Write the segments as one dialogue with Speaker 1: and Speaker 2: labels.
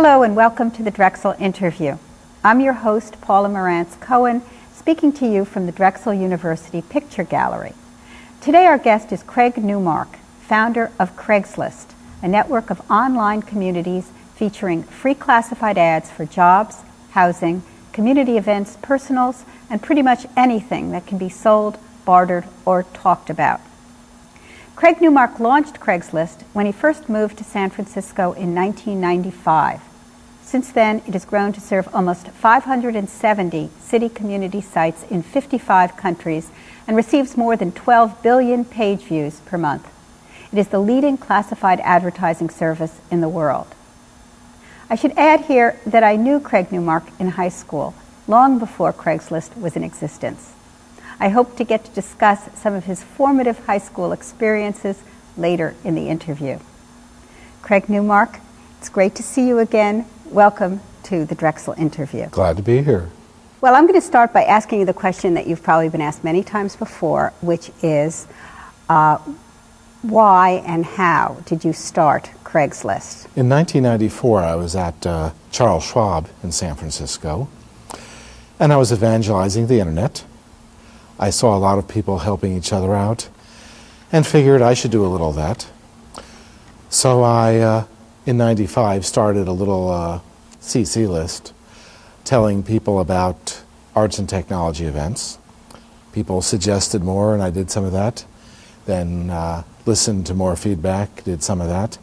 Speaker 1: Hello and welcome to the Drexel interview. I'm your host, Paula Marantz Cohen, speaking to you from the Drexel University Picture Gallery. Today our guest is Craig Newmark, founder of Craigslist, a network of online communities featuring free classified ads for jobs, housing, community events, personals, and pretty much anything that can be sold, bartered, or talked about. Craig Newmark launched Craigslist when he first moved to San Francisco in 1995. Since then, it has grown to serve almost 570 city community sites in 55 countries and receives more than 12 billion page views per month. It is the leading classified advertising service in the world. I should add here that I knew Craig Newmark in high school, long before Craigslist was in existence. I hope to get to discuss some of his formative high school experiences later in the interview. Craig Newmark, it's great to see you again. Welcome to the Drexel interview.
Speaker 2: Glad to be here.
Speaker 1: Well, I'm going to start by asking you the question that you've probably been asked many times before, which is why and how did you start Craigslist?
Speaker 2: In 1994, I was at Charles Schwab in San Francisco, and I was evangelizing the internet. I saw a lot of people helping each other out and figured I should do a little of that. So I, in 95, started a little CC list telling people about arts and technology events. People suggested more, and I did some of that. Then listened to more feedback, did some of that.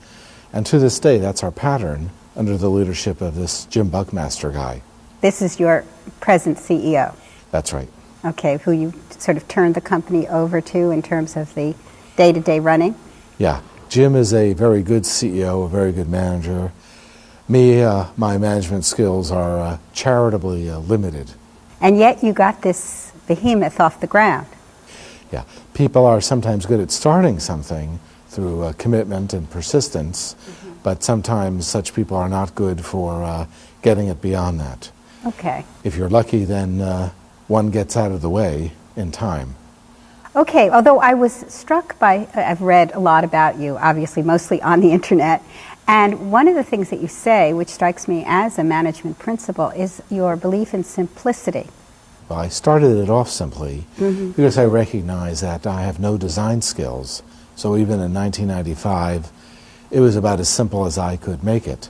Speaker 2: And to this day, that's our pattern under the leadership of this Jim Buckmaster guy.
Speaker 1: This is your present CEO.
Speaker 2: That's right.
Speaker 1: Okay, who you sort of turned the company over to in terms of the day-to-day running?
Speaker 2: Yeah, Jim is a very good CEO, a very good manager. Me, my management skills are charitably limited.
Speaker 1: And yet you got this behemoth off the ground.
Speaker 2: Yeah, people are sometimes good at starting something through commitment and persistence, but sometimes such people are not good for getting it beyond that.
Speaker 1: Okay.
Speaker 2: If you're lucky, then one gets out of the way in time.
Speaker 1: Okay, although I was struck by, I've read a lot about you, obviously mostly on the internet, and one of the things that you say, which strikes me as a management principle, is your belief in simplicity.
Speaker 2: Well, I started it off simply because I recognize that I have no design skills. So even in 1995, it was about as simple as I could make it.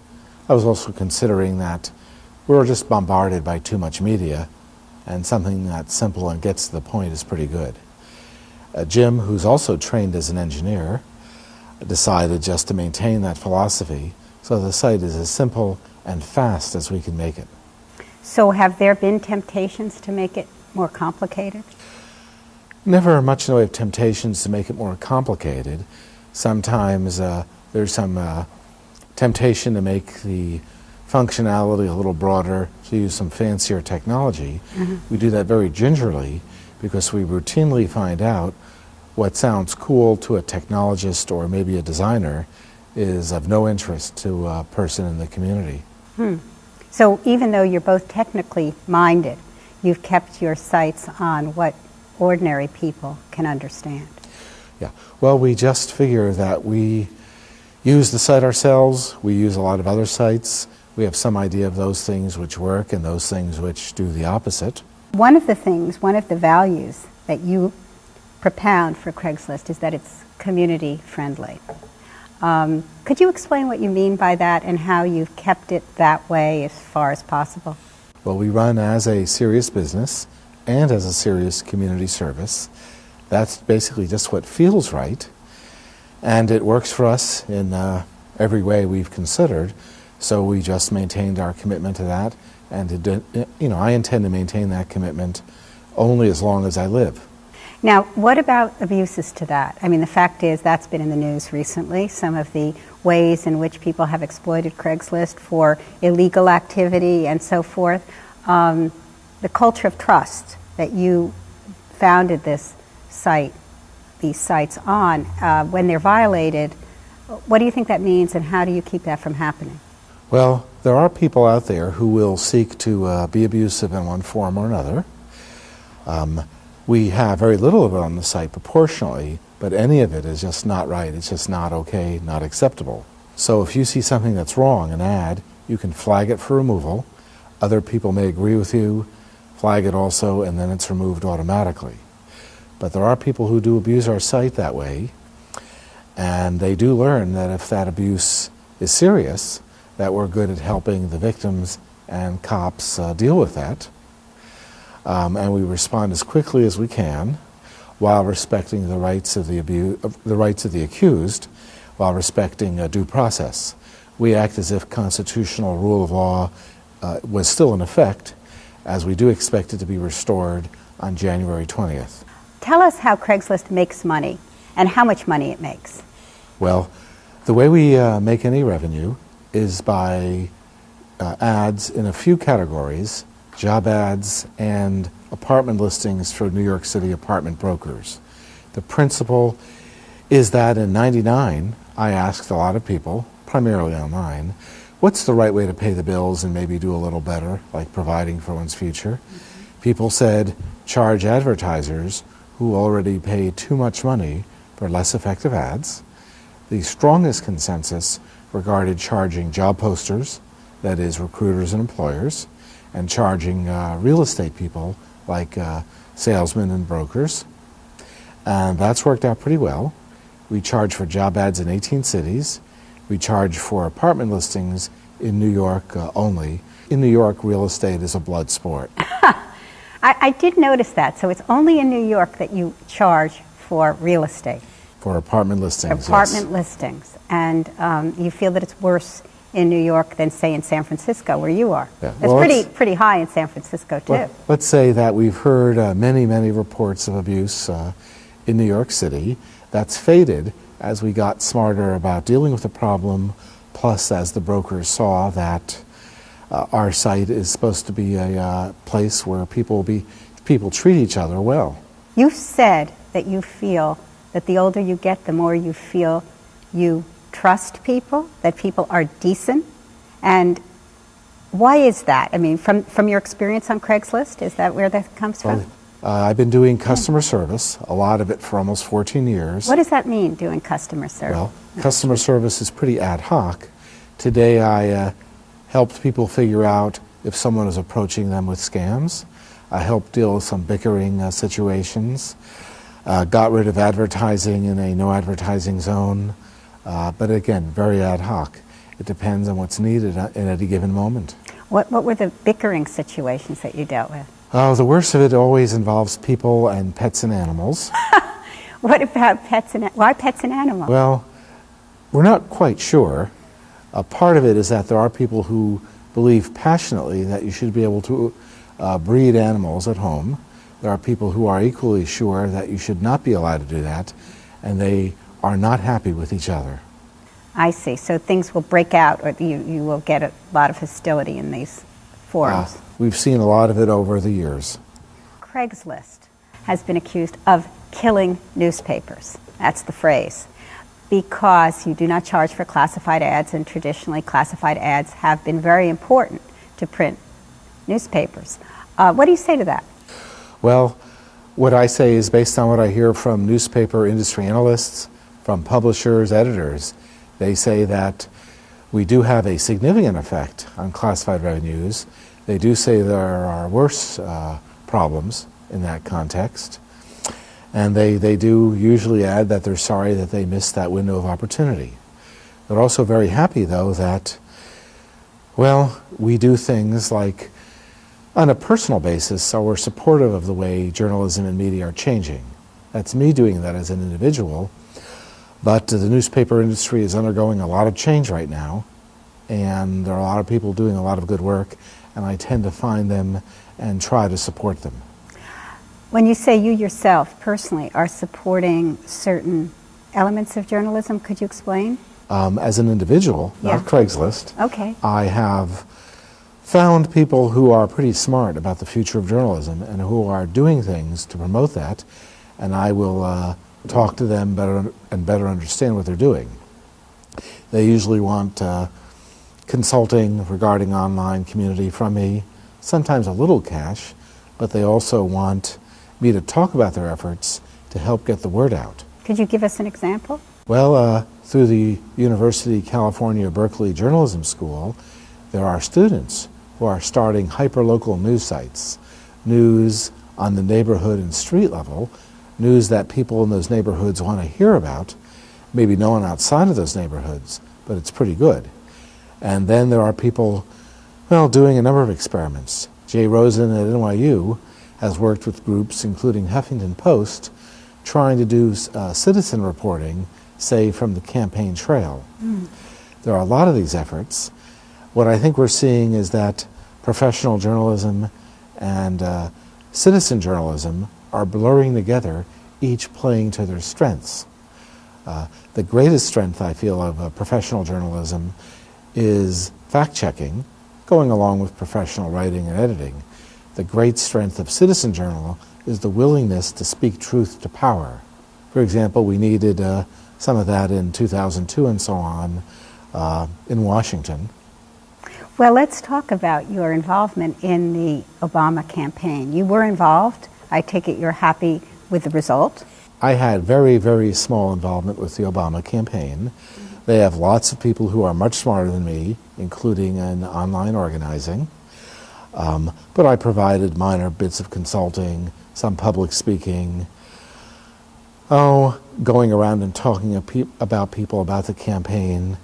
Speaker 2: I was also considering that we were just bombarded by too much media, and something that's simple and gets to the point is pretty good. Jim, who's also trained as an engineer, decided just to maintain that philosophy, so the site is as simple and fast as we can make it.
Speaker 1: So have there been temptations to make it more complicated?
Speaker 2: Never much in the way of temptations to make it more complicated. Sometimes there's some temptation to make the functionality a little broader, to use some fancier technology. We do that very gingerly because we routinely find out what sounds cool to a technologist or maybe a designer is of no interest to a person in the community.
Speaker 1: So even though you're both technically minded, you've kept your sights on what ordinary people can understand.
Speaker 2: Yeah, well, we just figure that we use the site ourselves, we use a lot of other sites. We have some idea of those things which work and those things which do the opposite. One
Speaker 1: of the values that you propound for Craigslist is that it's community friendly. Could you explain what you mean by that and how you've kept it that way as far as possible?
Speaker 2: Well, we run as a serious business and as a serious community service. That's basically just what feels right, and it works for us in every way we've considered. So we just maintained our commitment to that, and I intend to maintain that commitment only as long as I live.
Speaker 1: Now, what about abuses to that? I mean, the fact is that's been in the news recently, some of the ways in which people have exploited Craigslist for illegal activity and so forth. The culture of trust that you founded these sites on, when they're violated, what do you think that means and how do you keep that from happening?
Speaker 2: Well, there are people out there who will seek to be abusive in one form or another. We have very little of it on the site proportionally, but any of it is just not right. It's just not okay, not acceptable. So if you see something that's wrong, an ad, You can flag it for removal. Other people may agree with you, flag it also, and then it's removed automatically. But there are people who do abuse our site that way, and they do learn that if that abuse is serious, that we're good at helping the victims and cops deal with that. And we respond as quickly as we can while respecting the rights of the accused, while respecting due process. We act as if constitutional rule of law was still in effect, as we do expect it to be restored on January 20th.
Speaker 1: Tell us how Craigslist makes money and how much money it makes.
Speaker 2: Well, the way we make any revenue is by ads in a few categories: job ads and apartment listings for New York City apartment brokers. The principle is that in '99, I asked a lot of people, primarily online, what's the right way to pay the bills and maybe do a little better, like providing for one's future? People said, charge advertisers who already pay too much money for less effective ads. The strongest consensus regarded charging job posters, that is, recruiters and employers, and charging real estate people like salesmen and brokers. And that's worked out pretty well. We charge for job ads in 18 cities. We charge for apartment listings in New York only. In New York, real estate is a blood sport.
Speaker 1: I did notice that. So it's only in New York that you charge for real estate.
Speaker 2: For apartment listings,
Speaker 1: Apartment listings. And you feel that it's worse in New York than, say, in San Francisco, where you are.
Speaker 2: Yeah.
Speaker 1: It's
Speaker 2: Well,
Speaker 1: pretty high in San Francisco, too.
Speaker 2: Well, let's say that we've heard many reports of abuse in New York City. That's faded as we got smarter about dealing with the problem, plus as the brokers saw that our site is supposed to be a place where people treat each other well.
Speaker 1: You've said that you feel that the older you get, the more you feel you trust people, that people are decent. And why is that? I mean, from your experience on Craigslist, is that where that comes from?
Speaker 2: I've been doing customer service, a lot of it for almost 14 years.
Speaker 1: What does that mean, doing customer service?
Speaker 2: Well, customer service is pretty ad hoc. Today I helped people figure out if someone is approaching them with scams. I helped deal with some bickering situations, got rid of advertising in a no advertising zone, but again, very ad hoc. It depends on what's needed at any given moment.
Speaker 1: What were the bickering situations that you dealt with?
Speaker 2: The worst of it always involves people and pets and animals.
Speaker 1: What about pets and why pets and animals?
Speaker 2: Well, we're not quite sure. A part of it is that there are people who believe passionately that you should be able to breed animals at home. There are people who are equally sure that you should not be allowed to do that, and they are not happy with each other.
Speaker 1: I see. So things will break out, or you will get a lot of hostility in these forums.
Speaker 2: We've seen a lot of it over the years.
Speaker 1: Craigslist has been accused of killing newspapers. That's the phrase. Because you do not charge for classified ads, and traditionally classified ads have been very important to print newspapers. What do you say to that?
Speaker 2: Well, what I say is based on what I hear from newspaper industry analysts, from publishers, editors. They say that we do have a significant effect on classified revenues. They do say there are worse problems in that context. And they do usually add that they're sorry that they missed that window of opportunity. They're also very happy, though, that, well, we do things like, on a personal basis, so we're supportive of the way journalism and media are changing. That's me doing that as an individual. But the newspaper industry is undergoing a lot of change right now, and there are a lot of people doing a lot of good work, and I tend to find them and try to support them.
Speaker 1: When you say you yourself personally are supporting certain elements of journalism, could you explain?
Speaker 2: As an individual, not Craigslist,
Speaker 1: okay.
Speaker 2: I have found people who are pretty smart about the future of journalism and who are doing things to promote that, and I will talk to them better and better understand what they're doing. They usually want consulting regarding online community from me, sometimes a little cash, but they also want me to talk about their efforts to help get the word out.
Speaker 1: Could you give us an example?
Speaker 2: Well, through the University of California, Berkeley Journalism School, There are students who are starting hyperlocal news sites, news on the neighborhood and street level, news that people in those neighborhoods want to hear about, maybe no one outside of those neighborhoods, but it's pretty good. And then there are people, well, doing a number of experiments. Jay Rosen at NYU has worked with groups, including Huffington Post, trying to do citizen reporting, say, from the campaign trail. There are a lot of these efforts. What I think we're seeing is that professional journalism and citizen journalism are blurring together, each playing to their strengths. The greatest strength, I feel, of professional journalism is fact-checking, going along with professional writing and editing. The great strength of citizen journal is the willingness to speak truth to power. For example, we needed some of that in 2002 and so on in Washington.
Speaker 1: Well, let's talk about your involvement in the Obama campaign. You were involved. I take it you're happy with the result.
Speaker 2: I had very, very small involvement with the Obama campaign. They have lots of people who are much smarter than me, including in online organizing. But I provided minor bits of consulting, some public speaking, going around and talking about people about the campaign.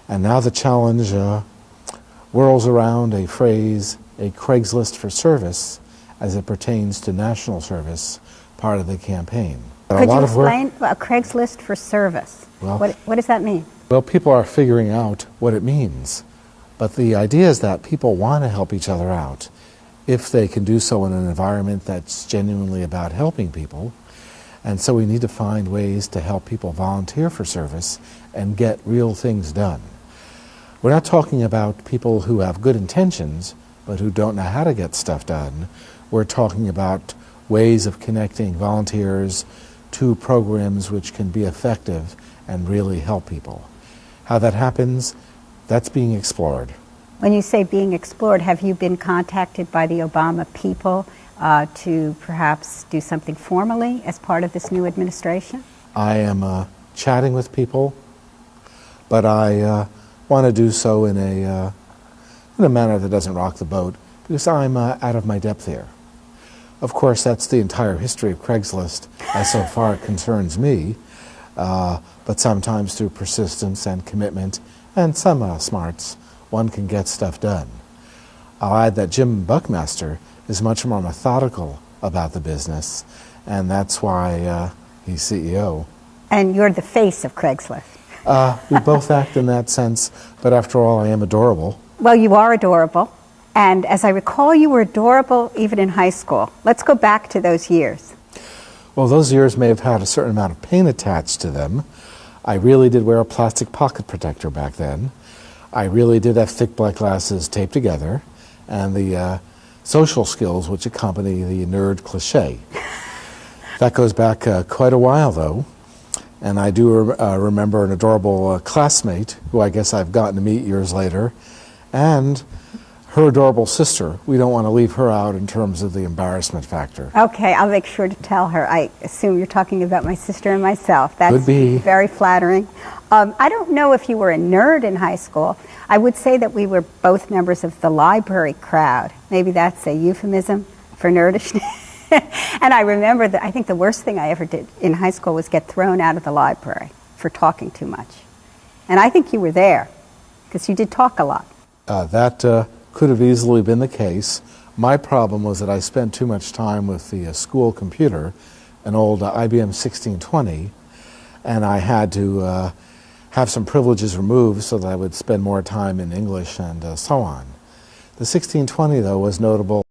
Speaker 2: And now the challenge whirls around a phrase, a Craigslist for service, as it pertains to national service, part of the campaign.
Speaker 1: Could you explain a Craigslist for service?
Speaker 2: Well,
Speaker 1: what does that mean?
Speaker 2: Well, people are figuring out what it means. But the idea is that people want to help each other out if they can do so in an environment that's genuinely about helping people. And so we need to find ways to help people volunteer for service and get real things done. We're not talking about people who have good intentions but who don't know how to get stuff done. We're talking about ways of connecting volunteers to programs which can be effective and really help people. How that happens, that's being explored.
Speaker 1: When you say being explored, have you been contacted by the Obama people to perhaps do something formally as part of this new administration?
Speaker 2: I am chatting with people, but I want to do so in a manner that doesn't rock the boat, because I'm out of my depth here. Of course, that's the entire history of Craigslist, as so far it concerns me, but sometimes through persistence and commitment and some smarts, one can get stuff done. I'll add that Jim Buckmaster is much more methodical about the business, and that's why he's CEO.
Speaker 1: And you're the face of Craigslist.
Speaker 2: We both act in that sense, but after all, I am adorable.
Speaker 1: Well, you are adorable. And as I recall, you were adorable even in high school. Let's go back to those years.
Speaker 2: Well, those years may have had a certain amount of pain attached to them. I really did wear a plastic pocket protector back then. I really did have thick black glasses taped together, and the social skills which accompany the nerd cliche. That goes back quite a while, though. And I do remember an adorable classmate who I guess I've gotten to meet years later, and her adorable sister. We don't want to leave her out in terms of the embarrassment factor.
Speaker 1: Okay, I'll make sure to tell her. I assume you're talking about my sister and myself. That's
Speaker 2: Could be.
Speaker 1: Very flattering. I don't know if you were a nerd in high school. I would say that we were both members of the library crowd. Maybe that's a euphemism for nerdishness. And I remember that I think the worst thing I ever did in high school was get thrown out of the library for talking too much. And I think you were there, because you did talk a lot.
Speaker 2: That could have easily been the case. My problem was that I spent too much time with the school computer, an old IBM 1620, and I had to have some privileges removed so that I would spend more time in English and so on. The 1620, though, was notable